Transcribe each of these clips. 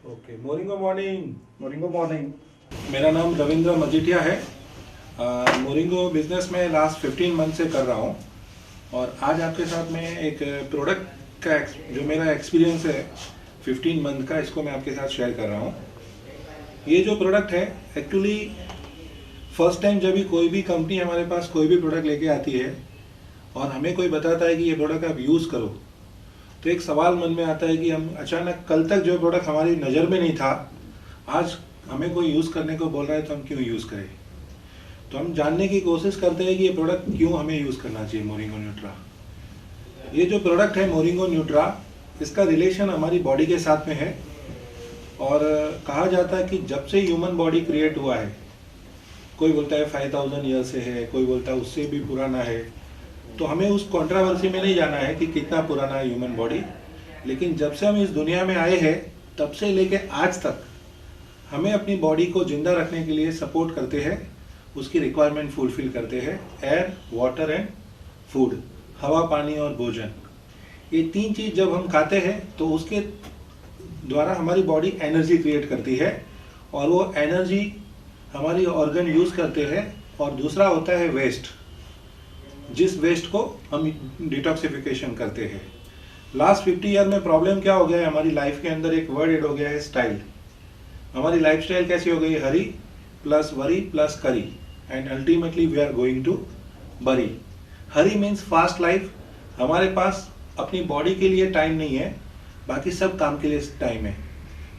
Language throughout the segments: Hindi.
Okay, moringa morning. Moringa morning. मेरा नाम रविंद्र मजीठिया है। मोरिंगो बिजनेस में लास्ट 15 मंथ से कर रहा हूँ और आज आपके साथ में एक प्रोडक्ट का जो मेरा एक्सपीरियंस है 15 मंथ का, इसको मैं आपके साथ शेयर कर रहा हूँ। ये जो प्रोडक्ट है एक्चुअली फर्स्ट टाइम जब भी कोई भी कंपनी हमारे पास कोई भी प्रोडक्ट लेके आती है और हमें कोई बताता है कि ये प्रोडक्ट आप यूज़ करो, तो एक सवाल मन में आता है कि हम अचानक कल तक जो प्रोडक्ट हमारी नज़र में नहीं था, आज हमें कोई यूज़ करने को बोल रहा है तो हम क्यों यूज़ करें। तो हम जानने की कोशिश करते हैं कि ये प्रोडक्ट क्यों हमें यूज़ करना चाहिए। मोरिंगो न्यूट्रा, ये जो प्रोडक्ट है मोरिंगो न्यूट्रा, इसका रिलेशन हमारी बॉडी के साथ में है और कहा जाता है कि जब से ह्यूमन बॉडी क्रिएट हुआ है, कोई बोलता है 5000 ईयर से है, कोई बोलता है उससे भी पुराना है, तो हमें उस कंट्रोवर्सी में नहीं जाना है कि कितना पुराना है ह्यूमन बॉडी। लेकिन जब से हम इस दुनिया में आए हैं तब से लेके आज तक हमें अपनी बॉडी को जिंदा रखने के लिए सपोर्ट करते हैं, उसकी रिक्वायरमेंट फुलफिल करते हैं। एयर, वाटर एंड फूड, हवा, पानी और भोजन, ये तीन चीज़ जब हम खाते हैं तो उसके द्वारा हमारी बॉडी एनर्जी क्रिएट करती है और वो एनर्जी हमारी ऑर्गन यूज़ करते हैं। और दूसरा होता है वेस्ट, जिस वेस्ट को हम डिटॉक्सिफिकेशन करते हैं। लास्ट 50 ईयर में प्रॉब्लम क्या हो गया है हमारी लाइफ के अंदर, एक वर्ड ऐड हो गया है स्टाइल। हमारी लाइफस्टाइल कैसी हो गई है, hurry plus worry plus curry and ultimately we are going to bury. Hurry means fast life, हमारे पास अपनी बॉडी के लिए टाइम नहीं है, बाकी सब काम के लिए टाइम है।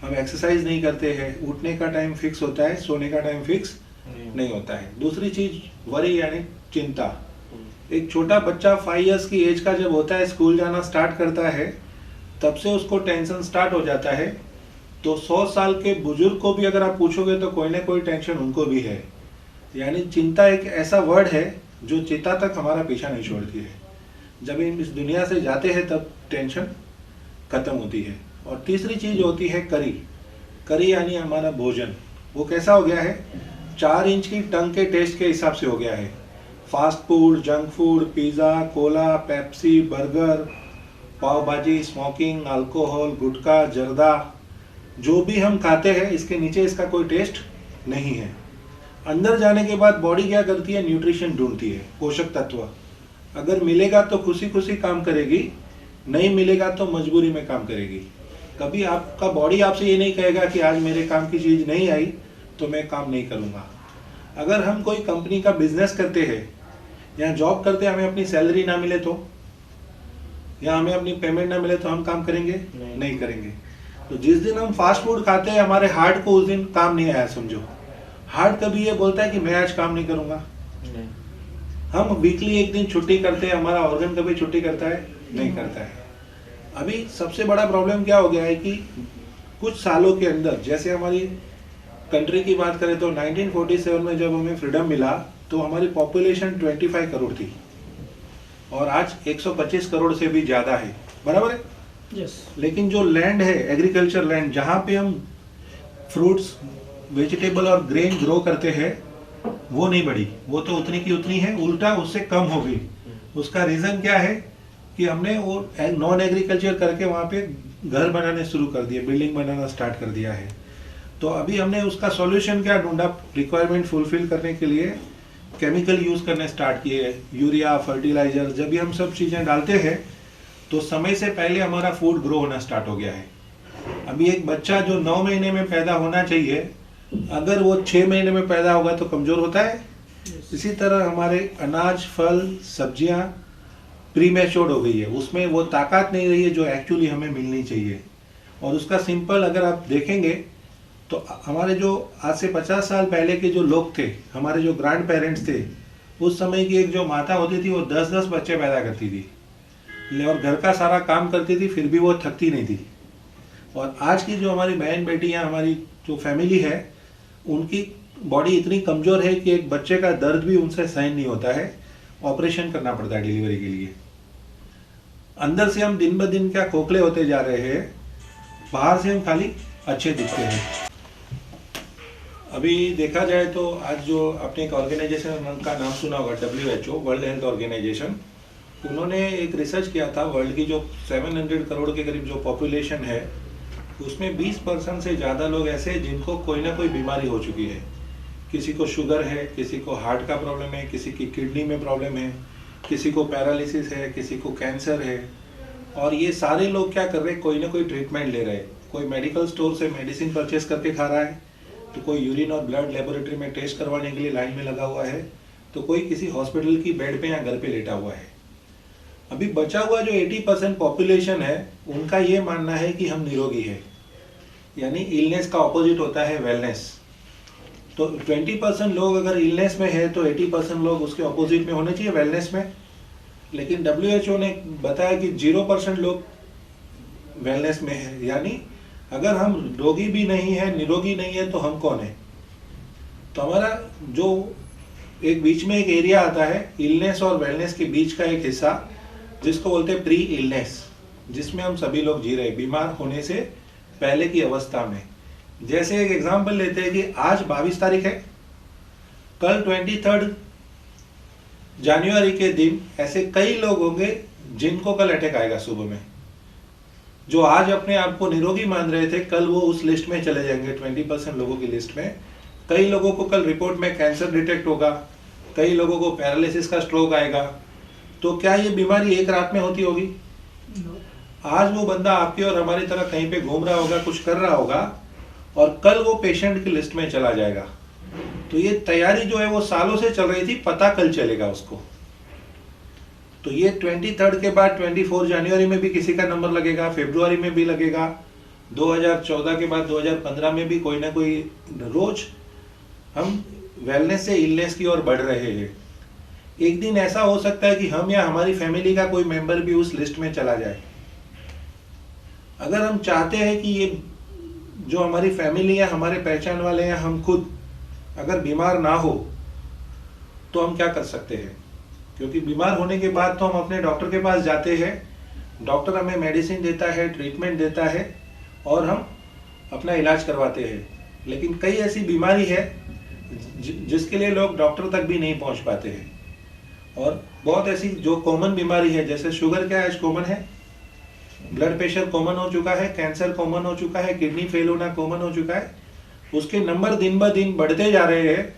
हम एक्सरसाइज नहीं करते हैं, उठने का टाइम फिक्स होता है, सोने का टाइम फिक्स नहीं होता है। दूसरी चीज वरी यानी चिंता। एक छोटा बच्चा 5 इयर्स की एज का जब होता है, स्कूल जाना स्टार्ट करता है, तब से उसको टेंशन स्टार्ट हो जाता है। तो 100 साल के बुजुर्ग को भी अगर आप पूछोगे तो कोई ना कोई टेंशन उनको भी है। यानी चिंता एक ऐसा वर्ड है जो चिता तक हमारा पीछा नहीं छोड़ती है। जब हम इस दुनिया से जाते हैं तब टेंशन खत्म होती है। और तीसरी चीज होती है करी। करी यानी हमारा भोजन, वो कैसा हो गया है, 4 इंच की टंग के टेस्ट के हिसाब से हो गया है। Fast food, junk food, pizza, cola, Pepsi, burger, pav bhaji, smoking, alcohol, गुटखा, जर्दा, जो भी हम खाते हैं इसके नीचे इसका कोई टेस्ट नहीं है। अंदर जाने के बाद बॉडी क्या करती है, न्यूट्रिशन ढूंढती है, पोषक तत्व। अगर मिलेगा तो खुशी खुशी काम करेगी, नहीं मिलेगा तो मजबूरी में काम करेगी। कभी आपका बॉडी आपसे ये नहीं कहेगा कि आज मेरे काम की चीज़ नहीं आई तो मैं काम नहीं करूँगा। अगर हम कोई कंपनी का बिजनेस करते हैं या जॉब करते हैं, हमें अपनी सैलरी ना मिले तो, या हमें अपनी पेमेंट ना मिले तो हम काम करेंगे नहीं करेंगे। तो जिस दिन हम फास्ट फूड खाते हैं, हमारे हार्ट को उस दिन काम नहीं आया समझो। हार्ट कभी ये बोलता है कि मैं आज काम नहीं करूँगा। हम वीकली एक दिन छुट्टी करते हैं, हमारा ऑर्गन कभी छुट्टी करता है नहीं करता है। अभी सबसे बड़ा प्रॉब्लम क्या हो गया है कि कुछ सालों के अंदर, जैसे हमारी कंट्री की बात करें तो 1947 में जब हमें फ्रीडम मिला तो हमारी पॉपुलेशन 25 करोड़ थी और आज 125 करोड़ से भी ज़्यादा है, बराबर है। यस। लेकिन जो लैंड है, एग्रीकल्चर लैंड, जहाँ पे हम फ्रूट्स, वेजिटेबल और ग्रेन ग्रो करते हैं, वो नहीं बढ़ी, वो तो उतनी की उतनी है, उल्टा उससे कम हो गई। उसका रीज़न क्या है कि हमने वो नॉन एग्रीकल्चर करके वहाँ पे घर बनाने शुरू कर दिए, बिल्डिंग बनाना स्टार्ट कर दिया है। तो अभी हमने उसका सॉल्यूशन क्या ढूंढा, रिक्वायरमेंट फुलफिल करने के लिए केमिकल यूज़ करने स्टार्ट किए, यूरिया, फर्टिलाइजर। जब भी हम सब चीज़ें डालते हैं तो समय से पहले हमारा फूड ग्रो होना स्टार्ट हो गया है। अभी एक बच्चा जो 9 महीने में पैदा होना चाहिए, अगर वो 6 महीने में पैदा होगा तो कमज़ोर होता है। इसी तरह हमारे अनाज, फल, सब्जियां प्रीमैच्योर्ड हो गई है, उसमें वो ताकत नहीं रही है जो एक्चुअली हमें मिलनी चाहिए। और उसका सिंपल अगर आप देखेंगे तो हमारे जो आज से 50 साल पहले के जो लोग थे, हमारे जो ग्रैंड पेरेंट्स थे, उस समय की एक जो माता होती थी वो 10-10 बच्चे पैदा करती थी और घर का सारा काम करती थी, फिर भी वो थकती नहीं थी। और आज की जो हमारी बहन बेटियां, हमारी जो फैमिली है, उनकी बॉडी इतनी कमज़ोर है कि एक बच्चे का दर्द भी उनसे सहन नहीं होता है, ऑपरेशन करना पड़ता है डिलीवरी के लिए। अंदर से हम दिन ब दिन क्या खोखले होते जा रहे हैं, बाहर से हम खाली अच्छे दिखते हैं। अभी देखा जाए तो आज जो आपने एक ऑर्गेनाइजेशन का नाम सुना होगा, WHO, वर्ल्ड हेल्थ ऑर्गेनाइजेशन, उन्होंने एक रिसर्च किया था। वर्ल्ड की जो 700 करोड़ के करीब जो पॉपुलेशन है, उसमें 20% से ज़्यादा लोग ऐसे हैं जिनको कोई ना कोई बीमारी हो चुकी है। किसी को शुगर है, किसी को हार्ट का प्रॉब्लम है, किसी की किडनी में प्रॉब्लम है, किसी को पैरालिसिस है, किसी को कैंसर है। और ये सारे लोग क्या कर रहे हैं, कोई ना कोई ट्रीटमेंट ले रहे हैं। कोई मेडिकल स्टोर से मेडिसिन परचेस करके खा रहा है, तो कोई यूरिन और ब्लड लेबोरेटरी में टेस्ट करवाने के लिए लाइन में लगा हुआ है, तो कोई किसी हॉस्पिटल की बेड पे या घर पे लेटा हुआ है। अभी बचा हुआ जो 80% पॉपुलेशन है, उनका ये मानना है कि हम निरोगी है, यानी इलनेस का ऑपोजिट होता है वेलनेस। तो 20% लोग अगर इलनेस में है तो 80% लोग उसके ऑपोजिट में होने चाहिए, वेलनेस में। लेकिन WHO ने बताया कि 0% लोग वेलनेस में है, यानी अगर हम रोगी भी नहीं है, निरोगी नहीं है, तो हम कौन है? तो हमारा जो एक बीच में एक एरिया आता है इलनेस और वेलनेस के बीच का एक हिस्सा, जिसको बोलते हैं प्री इलनेस, जिसमें हम सभी लोग जी रहे हैं बीमार होने से पहले की अवस्था में। जैसे एक एग्जांपल लेते हैं कि आज 22 तारीख है, कल 23 जनवरी के दिन ऐसे कई लोग होंगे जिनको कल अटैक आएगा सुबह में। जो आज अपने आप को निरोगी मान रहे थे, कल वो उस लिस्ट में चले जाएंगे, 20% लोगों की लिस्ट में। कई लोगों को कल रिपोर्ट में कैंसर डिटेक्ट होगा, कई लोगों को पैरालिसिस का स्ट्रोक आएगा। तो क्या ये बीमारी एक रात में होती होगी? आज वो बंदा आपकी और हमारी तरह कहीं पे घूम रहा होगा, कुछ कर रहा होगा, और कल वो पेशेंट की लिस्ट में चला जाएगा। तो ये तैयारी जो है वो सालों से चल रही थी, पता कल चलेगा उसको। तो ये 23 के बाद 24 जनवरी में भी किसी का नंबर लगेगा, फरवरी में भी लगेगा, 2014 के बाद 2015 में भी कोई ना कोई। रोज हम वेलनेस से इलनेस की ओर बढ़ रहे हैं। एक दिन ऐसा हो सकता है कि हम या हमारी फैमिली का कोई मेंबर भी उस लिस्ट में चला जाए। अगर हम चाहते हैं कि ये जो हमारी फैमिली है, हमारे पहचान वाले हैं, हम खुद अगर बीमार ना हो, तो हम क्या कर सकते हैं? क्योंकि बीमार होने के बाद तो हम अपने डॉक्टर के पास जाते हैं, डॉक्टर हमें मेडिसिन देता है, ट्रीटमेंट देता है, और हम अपना इलाज करवाते हैं। लेकिन कई ऐसी बीमारी है जिसके लिए लोग डॉक्टर तक भी नहीं पहुंच पाते हैं। और बहुत ऐसी जो कॉमन बीमारी है, जैसे शुगर क्या आज कॉमन है, ब्लड प्रेशर कॉमन हो चुका है, कैंसर कॉमन हो चुका है, किडनी फेल होना कॉमन हो चुका है। उसके नंबर दिन ब दिन बढ़ते जा रहे हैं।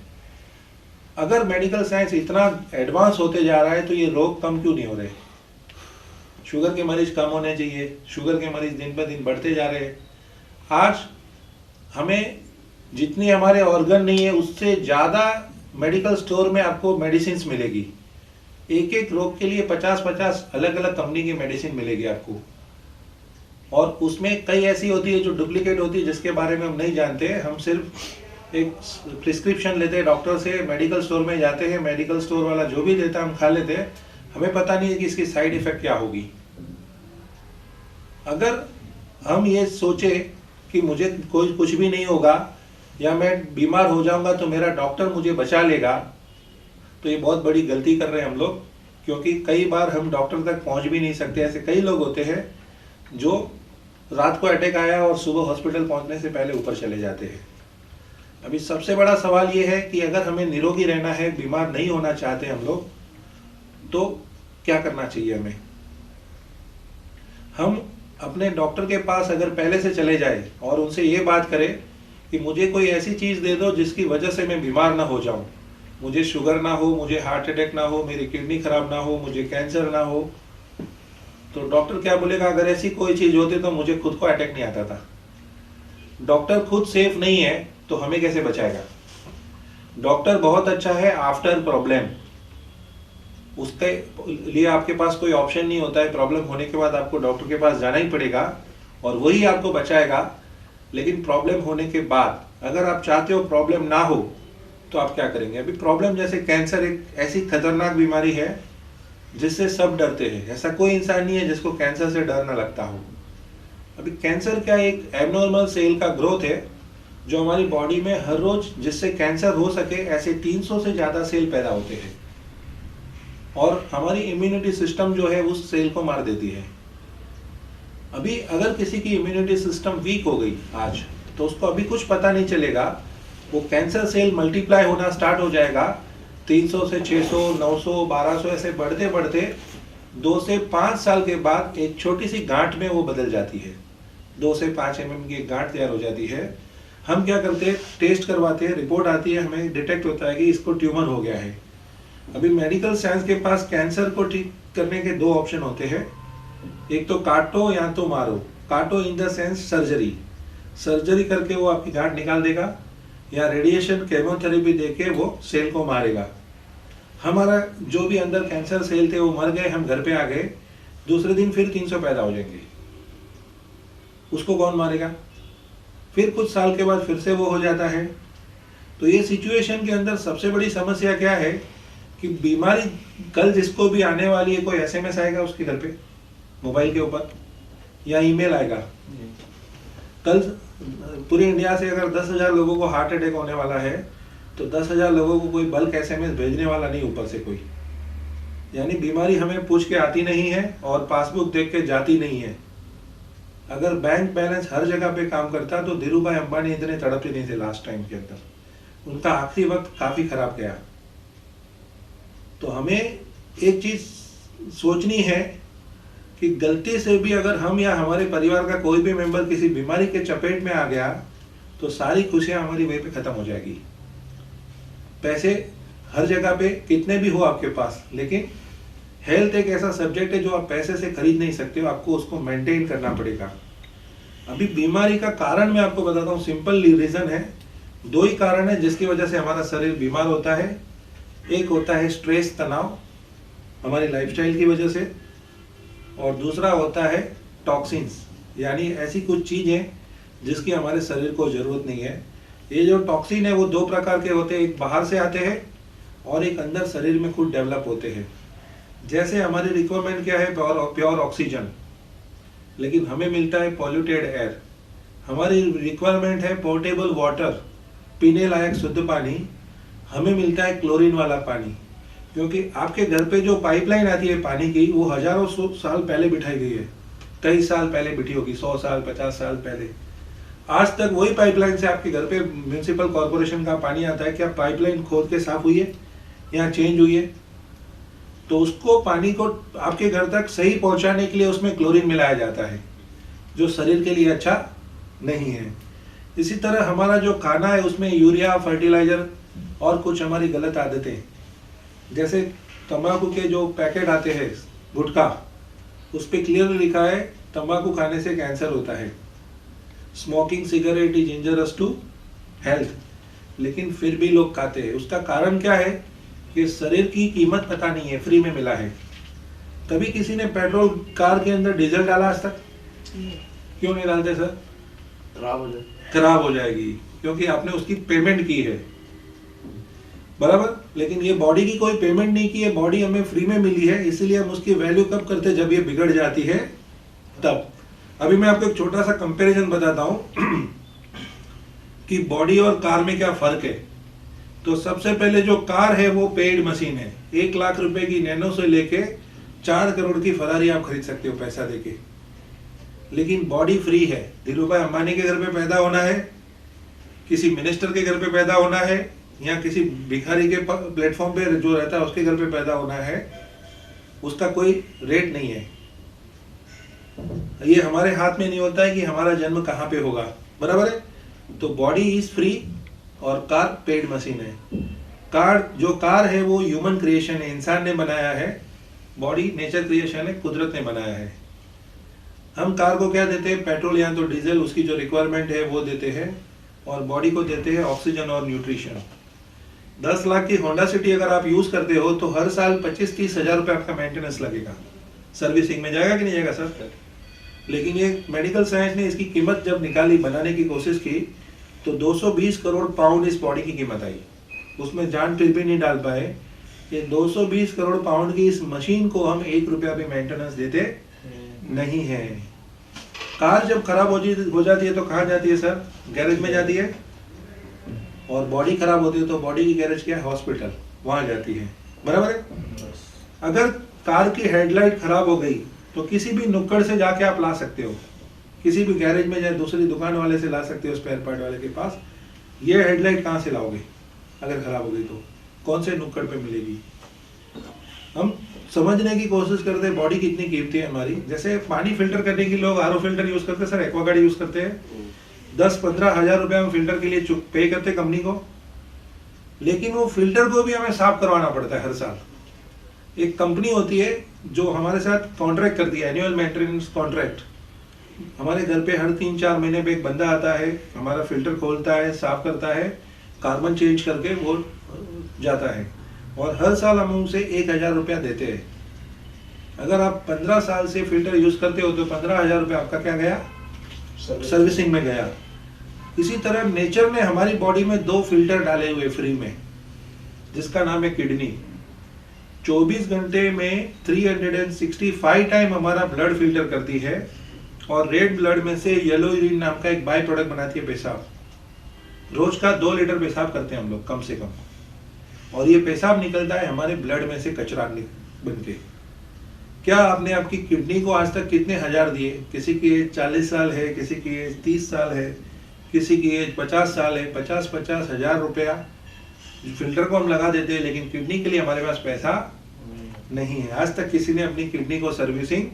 अगर मेडिकल साइंस इतना एडवांस होते जा रहा है, तो ये रोग कम क्यों नहीं हो रहे? शुगर के मरीज कम होने चाहिए, शुगर के मरीज दिन ब दिन बढ़ते जा रहे हैं। आज हमें जितनी हमारे ऑर्गन नहीं है, उससे ज़्यादा मेडिकल स्टोर में आपको मेडिसिन मिलेगी। एक एक रोग के लिए 50-50 अलग अलग कंपनी की मेडिसिन मिलेगी आपको। और उसमें कई ऐसी होती है जो डुप्लीकेट होती है, जिसके बारे में हम नहीं जानते। हम सिर्फ एक प्रिस्क्रिप्शन लेते हैं डॉक्टर से, मेडिकल स्टोर में जाते हैं, मेडिकल स्टोर वाला जो भी देता है हम खा लेते हैं, हमें पता नहीं है कि इसकी साइड इफेक्ट क्या होगी। अगर हम ये सोचे कि मुझे कोई कुछ भी नहीं होगा, या मैं बीमार हो जाऊंगा तो मेरा डॉक्टर मुझे बचा लेगा, तो ये बहुत बड़ी गलती कर रहे हैं हम लोग। क्योंकि कई बार हम डॉक्टर तक पहुंच भी नहीं सकते। ऐसे कई लोग होते हैं जो रात को अटैक आया और सुबह हॉस्पिटल पहुंचने से पहले ऊपर चले जाते हैं। अभी सबसे बड़ा सवाल ये है कि अगर हमें निरोगी रहना है, बीमार नहीं होना चाहते हम लोग, तो क्या करना चाहिए हमें? हम अपने डॉक्टर के पास अगर पहले से चले जाए और उनसे ये बात करें कि मुझे कोई ऐसी चीज़ दे दो जिसकी वजह से मैं बीमार ना हो जाऊं, मुझे शुगर ना हो, मुझे हार्ट अटैक ना हो, मेरी किडनी खराब ना हो, मुझे कैंसर ना हो, तो डॉक्टर क्या बोलेगा? अगर ऐसी कोई चीज़ होती तो मुझे खुद को अटैक नहीं आता था। डॉक्टर खुद सेफ नहीं है तो हमें कैसे बचाएगा? डॉक्टर बहुत अच्छा है आफ्टर प्रॉब्लम, उसके लिए आपके पास कोई ऑप्शन नहीं होता है। प्रॉब्लम होने के बाद आपको डॉक्टर के पास जाना ही पड़ेगा और वही आपको बचाएगा। लेकिन प्रॉब्लम होने के बाद अगर आप चाहते हो प्रॉब्लम ना हो, तो आप क्या करेंगे? अभी प्रॉब्लम जैसे कैंसर एक ऐसी खतरनाक बीमारी है जिससे सब डरते हैं। ऐसा कोई इंसान नहीं है जिसको कैंसर से डर ना लगता हो। अभी कैंसर क्या एक एबनॉर्मल सेल का ग्रोथ है जो हमारी बॉडी में हर रोज, जिससे कैंसर हो सके ऐसे 300 से ज़्यादा सेल पैदा होते हैं, और हमारी इम्यूनिटी सिस्टम जो है उस सेल को मार देती है। अभी अगर किसी की इम्यूनिटी सिस्टम वीक हो गई आज, तो उसको अभी कुछ पता नहीं चलेगा, वो कैंसर सेल मल्टीप्लाई होना स्टार्ट हो जाएगा। 300 से 600, 900, 1200 ऐसे बढ़ते बढ़ते 2 से 5 साल के बाद एक छोटी सी गांठ में वो बदल जाती है। 2 से 5 mm की एक गांठ तैयार हो जाती है। हम क्या करते हैं, टेस्ट करवाते हैं, रिपोर्ट आती है, हमें डिटेक्ट होता है कि इसको ट्यूमर हो गया है। अभी मेडिकल साइंस के पास कैंसर को ठीक करने के 2 ऑप्शन होते हैं, एक तो काटो या तो मारो। काटो इन द सेंस सर्जरी करके वो आपकी गांठ निकाल देगा, या रेडिएशन केमोथेरेपी देके वो सेल को मारेगा। हमारा जो भी अंदर कैंसर सेल थे वो मर गए, हम घर पे आ गए, दूसरे दिन फिर 300 पैदा हो जाएंगे। उसको कौन मारेगा? फिर कुछ साल के बाद फिर से वो हो जाता है। तो ये सिचुएशन के अंदर सबसे बड़ी समस्या क्या है कि बीमारी कल जिसको भी आने वाली है, कोई SMS आएगा उसके घर पे मोबाइल के ऊपर, या ईमेल आएगा। कल पूरे इंडिया से अगर 10,000 लोगों को हार्ट अटैक होने वाला है तो 10,000 लोगों को कोई बल्क SMS भेजने वाला नहीं ऊपर से कोई। यानी बीमारी हमें पूछ के आती नहीं है और पासबुक देख के जाती नहीं है। अगर बैंक बैलेंस हर जगह पे काम करता तो धीरू भाई अंबानी इतने तड़पते नहीं थे लास्ट टाइम के अंदर। उनका आखिरी वक्त काफी खराब गया। तो हमें एक चीज सोचनी है कि गलती से भी अगर हम या हमारे परिवार का कोई भी मेंबर किसी बीमारी के चपेट में आ गया तो सारी खुशियां हमारी वहीं पे खत्म हो जाएगी। पैसे हर जगह पे कितने भी हो आपके पास, लेकिन हेल्थ एक ऐसा सब्जेक्ट है जो आप पैसे से खरीद नहीं सकते हो, आपको उसको मेंटेन करना पड़ेगा। अभी बीमारी का कारण मैं आपको बताता हूँ, सिंपल रीजन है, 2 ही कारण है जिसकी वजह से हमारा शरीर बीमार होता है। एक होता है स्ट्रेस, तनाव हमारी लाइफस्टाइल की वजह से, और दूसरा होता है टॉक्सिन्स, यानी ऐसी कुछ चीजें जिसकी हमारे शरीर को जरूरत नहीं है। ये जो टॉक्सिन है वो 2 प्रकार के होते हैं, एक बाहर से आते हैं और एक अंदर शरीर में खुद डेवलप होते हैं। जैसे हमारी रिक्वायरमेंट क्या है, प्योर ऑक्सीजन, लेकिन हमें मिलता है पॉल्यूटेड एयर। हमारी रिक्वायरमेंट है पोर्टेबल वाटर, पीने लायक शुद्ध पानी, हमें मिलता है क्लोरीन वाला पानी। क्योंकि आपके घर पे जो पाइपलाइन आती है पानी की, वो हजारों साल पहले बिठाई गई है, कई साल पहले बिठी होगी, 100 साल 50 साल पहले। आज तक वही पाइपलाइन से आपके घर पे म्युनिसिपल कॉर्पोरेशन का पानी आता है। क्या पाइपलाइन खोद के साफ हुई है या चेंज हुई है? तो उसको पानी को आपके घर तक सही पहुंचाने के लिए उसमें क्लोरीन मिलाया जाता है, जो शरीर के लिए अच्छा नहीं है। इसी तरह हमारा जो खाना है उसमें यूरिया, फर्टिलाइजर और कुछ हमारी गलत आदतें, जैसे तंबाकू के जो पैकेट आते हैं गुटखा, उस पर क्लियरली लिखा है तंबाकू खाने से कैंसर होता है, smoking cigarette is injurious to health, लेकिन फिर भी लोग खाते हैं। उसका कारण क्या है कि शरीर की कीमत पता नहीं है, फ्री में मिला है। कभी किसी ने पेट्रोल कार के अंदर डीजल डाला आज तक? क्यों नहीं डालते सर? खराब हो जाएगी, क्योंकि आपने उसकी पेमेंट की है, बराबर। लेकिन ये बॉडी की कोई पेमेंट नहीं की है, बॉडी हमें फ्री में मिली है, इसीलिए हम उसकी वैल्यू कब करते हैं, जब ये बिगड़ जाती है तब। अभी मैं आपको एक छोटा सा कंपैरिजन बताता हूं कि बॉडी और कार में क्या फर्क है। तो सबसे पहले जो कार है वो पेड मशीन है। 1 लाख रुपए की नैनो से लेके 4 करोड़ की फरारी आप खरीद सकते हो पैसा देके, लेकिन बॉडी फ्री है। धीरू भाई अंबानी के घर पे पैदा होना है, किसी मिनिस्टर के घर पे पैदा होना है, या किसी भिखारी के प्लेटफॉर्म पे जो रहता है उसके घर पे पैदा होना है, उसका कोई रेट नहीं है। ये हमारे हाथ में नहीं होता है कि हमारा जन्म कहाँ पे होगा, बराबर है। तो बॉडी इज फ्री और कार पेड मशीन है। जो कार है वो ह्यूमन क्रिएशन है, इंसान ने बनाया है। बॉडी नेचर क्रिएशन है, कुदरत ने बनाया है। हम कार को क्या देते हैं, पेट्रोल या तो डीजल, उसकी जो रिक्वायरमेंट है वो देते हैं, और बॉडी को देते हैं ऑक्सीजन और न्यूट्रिशन। 10 लाख की होंडा सिटी अगर आप यूज करते हो तो हर साल 25-30 हजार रुपए आपका मेंटेनेंस लगेगा। सर्विसिंग में जाएगा कि नहीं जाएगा सर? लेकिन ये मेडिकल साइंस ने इसकी कीमत जब निकाली, बनाने की कोशिश की, तो 220 करोड़ पाउंड इस बॉडी की कीमत आई। उसमें जान फिर भी नहीं डाल पाए। ये 220 करोड़ पाउंड की इस मशीन को हम 1 रुपया भी मेंटेनेंस देते नहीं है। कार जब खराब हो जाती है तो कहाँ जाती है सर? गैरेज में जाती है। और बॉडी खराब होती है तो बॉडी की गैरेज क्या है? हॉस्पिटल, वहां जाती है, बराबर है। अगर कार की हेडलाइट खराब हो गई तो किसी भी नुक्कड़ से जाके आप ला सकते हो, किसी भी गैरेज में जाए, दूसरी दुकान वाले से ला सकते हो, स्पेयर पार्ट वाले के पास। ये हेडलाइट कहाँ से लाओगे अगर खराब हो गई तो? कौन से नुक्कड़ पे मिलेगी? हम समझने की कोशिश करते हैं बॉडी कितनी कीमती है हमारी। जैसे पानी फिल्टर करने के लोग आरओ फिल्टर यूज करते हैं सर, एक्वागार्ड यूज करते हैं, 10-15 हजार रुपए हम फिल्टर के लिए पे करते हैं कंपनी को, लेकिन वो फिल्टर को भी हमें साफ करवाना पड़ता है हर साल। एक कंपनी होती है जो हमारे साथ कॉन्ट्रैक्ट करती है, एनुअल मेंटेनेंस कॉन्ट्रैक्ट। हमारे घर पे हर 3-4 महीने पे एक बंदा आता है, हमारा फिल्टर खोलता है, साफ करता है, कार्बन चेंज करके वो जाता है, और हर साल हम उनसे 1000 रुपया देते हैं। अगर आप 15 साल से फिल्टर यूज करते हो तो 15,000 रुपया आपका क्या गया, सर्विसिंग में गया। इसी तरह नेचर ने हमारी बॉडी में 2 फिल्टर डाले हुए फ्री में, जिसका नाम है किडनी। 24 घंटे में 365 टाइम हमारा ब्लड फिल्टर करती है, और रेड ब्लड में से येलो यूरिन नाम का एक बाय प्रोडक्ट बनाती है पेशाब। रोज का 2 लीटर पेशाब करते हैं हम लोग कम से कम, और ये पेशाब निकलता है हमारे ब्लड में से कचरा बन के। क्या आपने आपकी किडनी को आज तक कितने हजार दिए? किसी की एज 40 साल है, किसी की एज 30 साल है, किसी की एज 50 साल है। 50-50 हजार रुपया फिल्टर को हम लगा देते हैं, लेकिन किडनी के लिए हमारे पास पैसा नहीं है। आज तक किसी ने अपनी किडनी को सर्विसिंग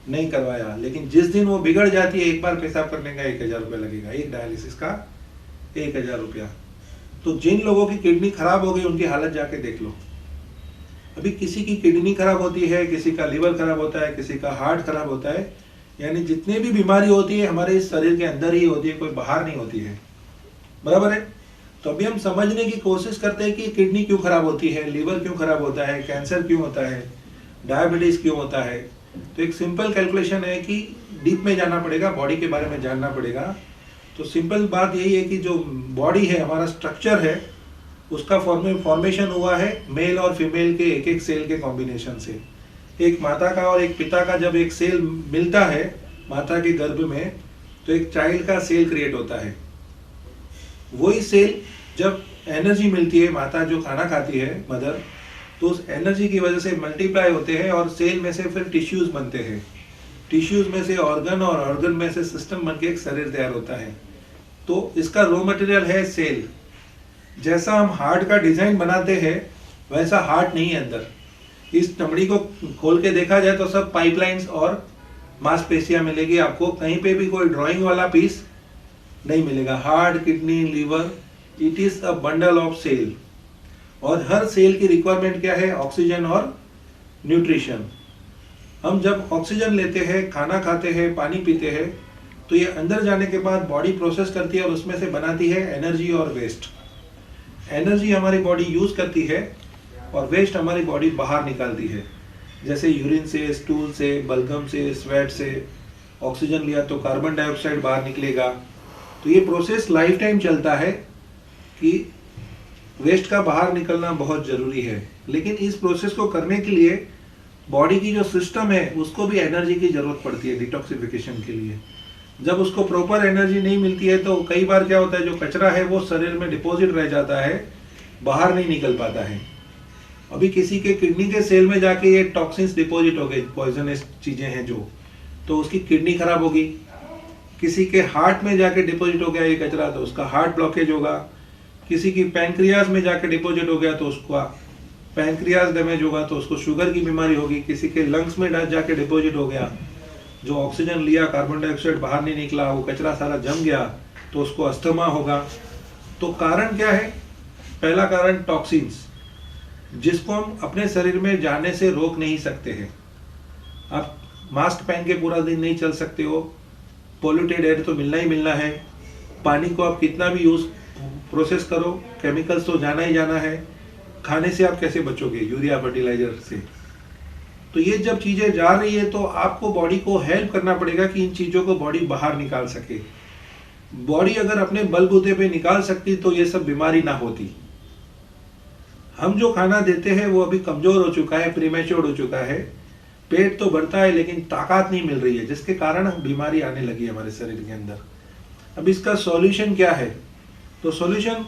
नहीं करवाया, लेकिन जिस दिन वो बिगड़ जाती है, एक बार पेशाब करने का 1000 रुपया लगेगा, एक डायलिसिस का 1000 रुपया। तो जिन लोगों की किडनी खराब हो गई उनकी हालत जाके देख लो। अभी किसी की किडनी खराब होती है, किसी का लीवर खराब होता है, किसी का हार्ट खराब होता है, यानी जितनी भी बीमारी होती है हमारे इस शरीर के अंदर ही होती है, कोई बाहर नहीं होती है, बराबर है। तो अभी हम समझने की कोशिश करते हैं कि किडनी क्यों खराब होती है, लीवर क्यों खराब होता है, कैंसर क्यों होता है, डायबिटीज क्यों होता है। तो एक सिंपल कैलकुलेशन है कि डीप में जाना पड़ेगा, बॉडी के बारे में जानना पड़ेगा। तो सिंपल बात यही है कि जो बॉडी है, हमारा स्ट्रक्चर है, उसका फॉर्मेशन हुआ है मेल और फीमेल के एक सेल के कॉम्बिनेशन से। एक माता का और एक पिता का जब एक सेल मिलता है माता के गर्भ में, तो एक चाइल्ड का सेल क्रिएट होता है। वही सेल जब एनर्जी मिलती है, माता जो खाना खाती है मदर, तो उस एनर्जी की वजह से मल्टीप्लाई होते हैं, और सेल में से फिर टिश्यूज बनते हैं, टिश्यूज में से ऑर्गन, और ऑर्गन में से सिस्टम बन के एक शरीर तैयार होता है। तो इसका रॉ मटेरियल है सेल। जैसा हम हार्ट का डिजाइन बनाते हैं वैसा हार्ट नहीं है अंदर। इस चमड़ी को खोल के देखा जाए तो सब पाइपलाइंस और मांसपेशियां मिलेगी आपको, कहीं पे भी कोई ड्राइंग वाला पीस नहीं मिलेगा। Heart, kidney, liver, it is a bundle of cell. और हर सेल की रिक्वायरमेंट क्या है? ऑक्सीजन और न्यूट्रिशन। हम जब ऑक्सीजन लेते हैं, खाना खाते हैं, पानी पीते हैं, तो ये अंदर जाने के बाद बॉडी प्रोसेस करती है और उसमें से बनाती है एनर्जी और वेस्ट। एनर्जी हमारी बॉडी यूज करती है और वेस्ट हमारी बॉडी बाहर निकालती है, जैसे यूरिन से, स्टूल से, बलगम से, स्वेट से। ऑक्सीजन लिया तो कार्बन डाइऑक्साइड बाहर निकलेगा। तो ये प्रोसेस लाइफ टाइम चलता है कि वेस्ट का बाहर निकलना बहुत जरूरी है। लेकिन इस प्रोसेस को करने के लिए बॉडी की जो सिस्टम है उसको भी एनर्जी की जरूरत पड़ती है डिटॉक्सिफिकेशन के लिए। जब उसको प्रॉपर एनर्जी नहीं मिलती है तो कई बार क्या होता है, जो कचरा है वो शरीर में डिपॉजिट रह जाता है, बाहर नहीं निकल पाता है। अभी किसी के किडनी के सेल में जाके ये टॉक्सिन्स डिपॉजिट हो गए, पॉइजनस चीजें हैं जो, तो उसकी किडनी खराब होगी। किसी के हार्ट में जाके डिपॉजिट हो गया ये कचरा तो उसका हार्ट ब्लॉकेज होगा। किसी की पैंक्रियाज में जाके डिपॉजिट हो गया तो उसका पैंक्रियाज डैमेज होगा तो उसको शुगर की बीमारी होगी। किसी के लंग्स में जाके डिपॉजिट हो गया, जो ऑक्सीजन लिया, कार्बन डाइऑक्साइड बाहर नहीं निकला, वो कचरा सारा जम गया तो उसको अस्थमा होगा। तो कारण क्या है? पहला कारण टॉक्सिन्स, जिसको हम अपने शरीर में जाने से रोक नहीं सकते हैं। आप मास्क पहन के पूरा दिन नहीं चल सकते हो, पॉल्यूटेड एयर तो मिलना ही मिलना है। पानी को आप कितना भी यूज प्रोसेस करो, केमिकल्स तो जाना ही जाना है। खाने से आप कैसे बचोगे? यूरिया फर्टिलाइजर से। तो ये जब चीजें जा रही है तो आपको बॉडी को हेल्प करना पड़ेगा कि इन चीजों को बॉडी बाहर निकाल सके। बॉडी अगर अपने बलबूते पे निकाल सकती तो ये सब बीमारी ना होती। हम जो खाना देते हैं वो अभी कमजोर हो चुका है, प्रीमेच्योर हो चुका है। पेट तो बढ़ता है लेकिन ताकत नहीं मिल रही है, जिसके कारण बीमारी आने लगी हमारे शरीर के अंदर। अब इसका सॉल्यूशन क्या है? तो सॉल्यूशन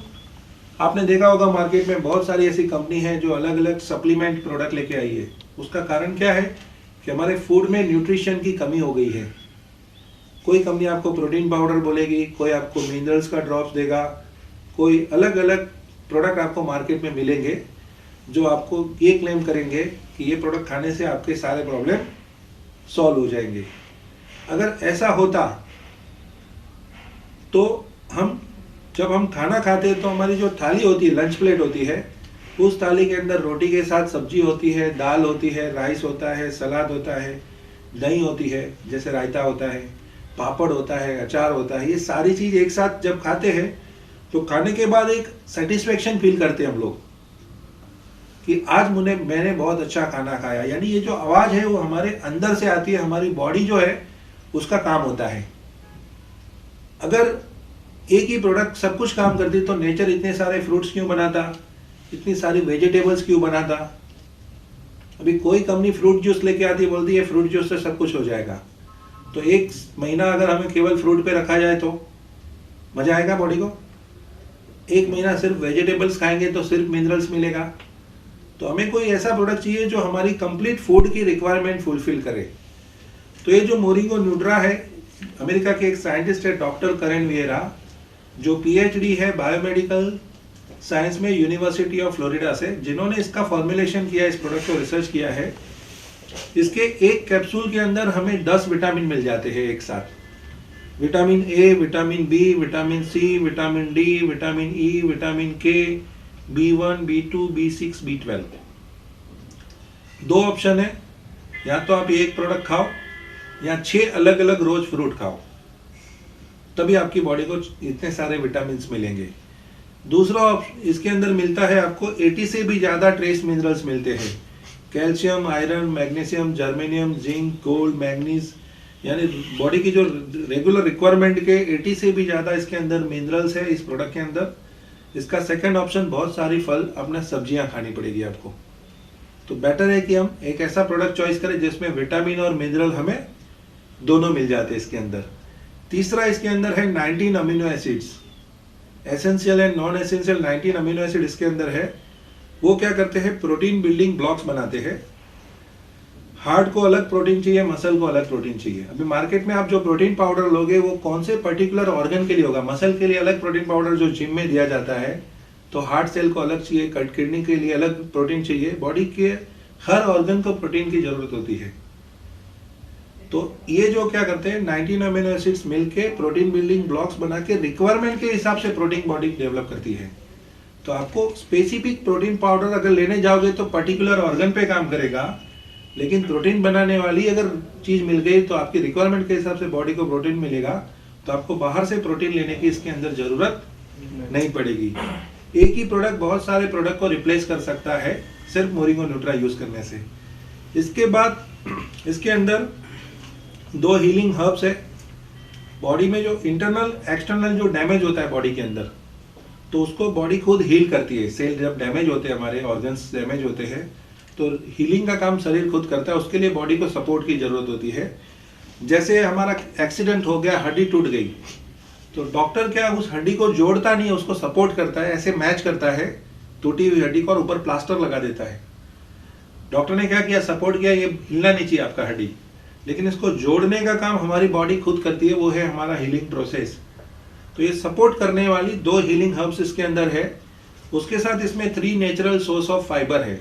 आपने देखा होगा मार्केट में बहुत सारी ऐसी कंपनी है जो अलग अलग सप्लीमेंट प्रोडक्ट लेके आई है। उसका कारण क्या है कि हमारे फूड में न्यूट्रिशन की कमी हो गई है। कोई कंपनी आपको प्रोटीन पाउडर बोलेगी, कोई आपको मिनरल्स का ड्रॉप्स देगा, कोई अलग अलग प्रोडक्ट आपको मार्केट में मिलेंगे जो आपको ये क्लेम करेंगे कि ये प्रोडक्ट खाने से आपके सारे प्रॉब्लम सॉल्व हो जाएंगे। अगर ऐसा होता तो जब हम खाना खाते हैं तो हमारी जो थाली होती है, लंच प्लेट होती है, उस थाली के अंदर रोटी के साथ सब्जी होती है, दाल होती है, राइस होता है, सलाद होता है, दही होती है, जैसे रायता होता है, पापड़ होता है, अचार होता है। ये सारी चीज़ एक साथ जब खाते हैं तो खाने के बाद एक सेटिस्फेक्शन फील करते हैं हम लोग कि आज मैंने बहुत अच्छा खाना खाया। यानी ये जो आवाज़ है वो हमारे अंदर से आती है, हमारी बॉडी जो है उसका काम होता है। अगर एक ही प्रोडक्ट सब कुछ काम करती तो नेचर इतने सारे फ्रूट्स क्यों बनाता, इतनी सारी वेजिटेबल्स क्यों बनाता। अभी कोई कंपनी फ्रूट जूस लेके आती है, बोलती है फ्रूट जूस से सब कुछ हो जाएगा। तो एक महीना अगर हमें केवल फ्रूट पे रखा जाए तो मजा आएगा बॉडी को? एक महीना सिर्फ वेजिटेबल्स खाएंगे तो सिर्फ मिनरल्स मिलेगा। तो हमें कोई ऐसा प्रोडक्ट चाहिए जो हमारी कंप्लीट फूड की रिक्वायरमेंट फुलफिल करे। तो ये जो मोरिंगो न्यूट्रा है, अमेरिका के एक साइंटिस्ट है डॉक्टर करेन विएरा, जो पीएचडी है बायोमेडिकल साइंस में यूनिवर्सिटी ऑफ फ्लोरिडा से, जिन्होंने इसका फॉर्मुलेशन किया, इस प्रोडक्ट को रिसर्च किया है। इसके एक कैप्सूल के अंदर हमें 10 विटामिन मिल जाते हैं एक साथ। Vitamin A, vitamin B, vitamin C, vitamin D, vitamin E, vitamin K, B1, B2, B6, B12। 2 option है, या तो आप एक प्रोडक्ट खाओ या 6 अलग अलग रोज फ्रूट खाओ, तभी आपकी बॉडी को इतने सारे विटामिन मिलेंगे। दूसरा इसके अंदर मिलता है आपको 80 से भी ज़्यादा ट्रेस मिनरल्स मिलते हैं। Calcium, iron, magnesium, germanium, zinc, gold, manganese, यानी बॉडी की जो रेगुलर रिक्वायरमेंट के 80 से भी ज़्यादा इसके अंदर मिनरल्स है इस प्रोडक्ट के अंदर। इसका सेकंड ऑप्शन, बहुत सारी फल अपना सब्जियां खानी पड़ेगी आपको। तो बेटर है कि हम एक ऐसा प्रोडक्ट चॉइस करें जिसमें विटामिन और मिनरल हमें दोनों मिल जाते हैं इसके अंदर। तीसरा इसके अंदर है 19 amino acids, essential and non essential 19 amino acid इसके अंदर है। वो क्या करते हैं, प्रोटीन बिल्डिंग ब्लॉक्स बनाते हैं। हार्ट को अलग प्रोटीन चाहिए, मसल को अलग प्रोटीन चाहिए। अभी मार्केट में आप जो प्रोटीन पाउडर लोगे वो कौन से पर्टिकुलर ऑर्गन के लिए होगा। मसल के लिए अलग प्रोटीन पाउडर जो जिम में दिया जाता है, तो हार्ट सेल को अलग चाहिए, किडनी के लिए अलग प्रोटीन चाहिए। बॉडी के हर ऑर्गन को प्रोटीन की जरूरत होती है। तो ये जो क्या करते हैं, 19 अमीनो एसिड्स मिलके प्रोटीन बिल्डिंग ब्लॉक्स बना के रिक्वायरमेंट के हिसाब से प्रोटीन बॉडी डेवलप करती है। तो आपको स्पेसिफिक प्रोटीन पाउडर अगर लेने जाओगे तो पर्टिकुलर ऑर्गन पे काम करेगा, लेकिन प्रोटीन बनाने वाली अगर चीज मिल गई तो आपकी रिक्वायरमेंट के हिसाब से बॉडी को प्रोटीन मिलेगा। तो आपको बाहर से प्रोटीन लेने की इसके अंदर जरूरत नहीं पड़ेगी। एक ही प्रोडक्ट बहुत सारे प्रोडक्ट को रिप्लेस कर सकता है सिर्फ मोरिंगो न्यूट्रा यूज करने से। इसके बाद इसके अंदर 2 हीलिंग हर्ब्स है। बॉडी में जो इंटरनल एक्सटर्नल जो डैमेज होता है बॉडी के अंदर, तो उसको बॉडी खुद हील करती है। सेल जब डैमेज होते हैं, हमारे ऑर्गन्स डैमेज होते हैं, तो हीलिंग का काम शरीर खुद करता है। उसके लिए बॉडी को सपोर्ट की जरूरत होती है। जैसे हमारा एक्सीडेंट हो गया, हड्डी टूट गई, तो डॉक्टर क्या उस हड्डी को जोड़ता नहीं है, उसको सपोर्ट करता है, ऐसे मैच करता है टूटी हुई हड्डी को और ऊपर प्लास्टर लगा देता है। डॉक्टर ने क्या किया, सपोर्ट किया, ये हिलना नहीं चाहिए आपका हड्डी, लेकिन इसको जोड़ने का काम हमारी बॉडी खुद करती है, वो है हमारा हीलिंग प्रोसेस। तो ये सपोर्ट करने वाली 2 हीलिंग हर्ब्स इसके अंदर है। उसके साथ इसमें 3 नेचुरल सोर्स ऑफ फाइबर है।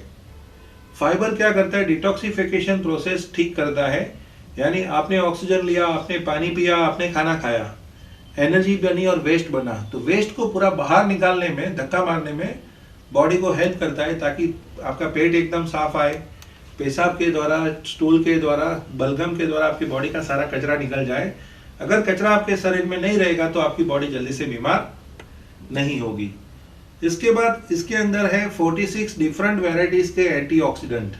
फाइबर क्या करता है, डिटॉक्सिफिकेशन प्रोसेस ठीक करता है। यानी आपने ऑक्सीजन लिया, आपने पानी पिया, आपने खाना खाया, एनर्जी बनी और वेस्ट बना, तो वेस्ट को पूरा बाहर निकालने में, धक्का मारने में बॉडी को हेल्प करता है, ताकि आपका पेट एकदम साफ आए। पेशाब के द्वारा, स्टूल के द्वारा, बलगम के द्वारा आपकी बॉडी का सारा कचरा निकल जाए। अगर कचरा आपके शरीर में नहीं रहेगा तो आपकी बॉडी जल्दी से बीमार नहीं होगी। इसके बाद इसके अंदर है 46 डिफरेंट वेराइटीज के एंटीऑक्सीडेंट।